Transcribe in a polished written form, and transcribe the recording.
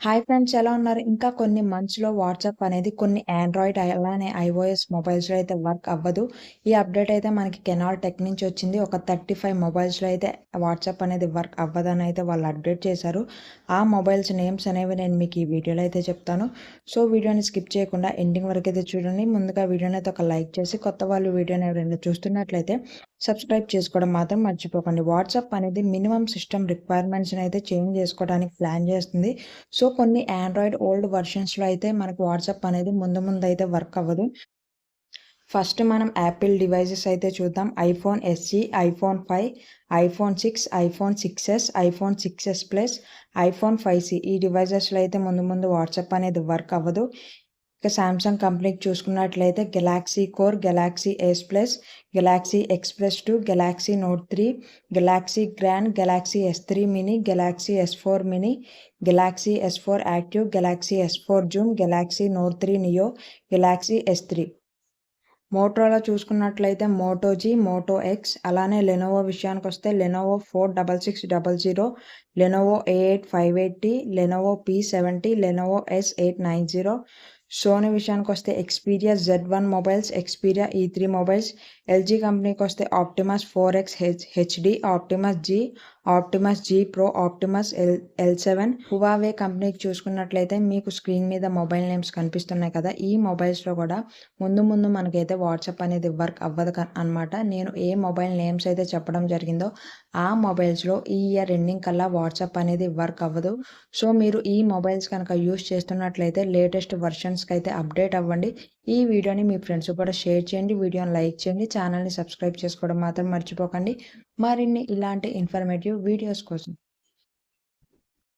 Hi friends, ఎలా ఉన్నారు? ఇంకా కొన్ని మంత్స్‌లో వాట్సాప్ అనేది కొన్ని ఆండ్రాయిడ్ అలానే ఐఓఎస్ మొబైల్స్‌లో అయితే వర్క్ అవ్వదు. ఈ అప్డేట్ అయితే మనకి కెనాన్ టెక్ నుంచి వచ్చింది. ఒక 35 మొబైల్స్‌లో అయితే వాట్సాప్ అనేది వర్క్ అవ్వదని అయితే వాళ్ళు అప్డేట్ చేశారు. ఆ మొబైల్స్ నేమ్స్ అనేవి నేను మీకు ఈ వీడియోలో అయితే చెప్తాను. సో వీడియోని స్కిప్ చేయకుండా ఎండింగ్ వరకు అయితే చూడండి. ముందుగా వీడియోని అయితే ఒక లైక్ చేసి, కొత్త వాళ్ళు వీడియోని ఎవరైనా చూస్తున్నట్లయితే సబ్స్క్రైబ్ చేసుకోవడం మాత్రం మర్చిపోకండి. వాట్సాప్ అనేది మినిమమ్ సిస్టమ్ రిక్వైర్మెంట్స్‌ని అయితే చేంజ్ చేసుకోవడానికి ప్లాన్ చేస్తుంది. సో కొన్ని ఆండ్రాయిడ్ ఓల్డ్ వెర్షన్స్‌లో అయితే మనకు వాట్సాప్ అనేది ముందు అయితే వర్క్ అవ్వదు. ఫస్ట్ మనం యాపిల్ డివైసెస్ అయితే చూద్దాం. IPhone SE, iPhone 5, iPhone 6, iPhone 6ఎస్, ఐఫోన్ 6ఎస్ ప్లస్, ఐఫోన్ 5సి ఈ డివైసెస్‌లో అయితే ముందు వాట్సాప్ అనేది వర్క్ అవ్వదు. ఇక సామ్సంగ్ కంపెనీకి చూసుకున్నట్లయితే Galaxy Core, Galaxy S plus, Galaxy Express 2, Galaxy Note 3, Galaxy Grand, Galaxy S3 mini, Galaxy S4 mini, Galaxy S4 active, Galaxy S4 zoom, Galaxy Note 3 Neo, Galaxy S3. Motorola చూసుకున్నట్లయితే Moto G, Moto X, అలానే Lenovo విషయానికొస్తే Lenovo 46600, Lenovo A8580, Lenovo P70, Lenovo S890. Sony విషయానికొస్తే Xperia Z1 mobiles, Xperia E3 mobiles. LG కంపెనీకి వస్తే Optimus 4X HD, Optimus G, Optimus G pro, Optimus L7. Huawei కంపెనీకి చూసుకున్నట్లయితే మీకు screen మీద mobile names కనిపిస్తున్నాయి కదా, ఈ మొబైల్స్లో కూడా ముందు మనకైతే వాట్సాప్ అనేది వర్క్ అవ్వదు అనమాట. నేను ఏ మొబైల్ నేమ్స్ అయితే చెప్పడం జరిగిందో ఆ మొబైల్స్లో ఈ ఇయర్ ఎండింగ్ కల్లా వాట్సాప్ అనేది వర్క్ అవ్వదు. సో మీరు ఈ మొబైల్స్ కనుక యూస్ చేస్తున్నట్లయితే లేటెస్ట్ వర్షన్స్కి అయితే అప్డేట్ అవ్వండి. ఈ వీడియోని మీ ఫ్రెండ్స్ కూడా షేర్ చేయండి, వీడియోని లైక్ చేయండి, ఛానల్ని సబ్స్క్రైబ్ చేసుకోవడం మాత్రం మర్చిపోకండి మరిన్ని ఇలాంటి ఇన్ఫర్మేటివ్ వీడియోస్ కోసం.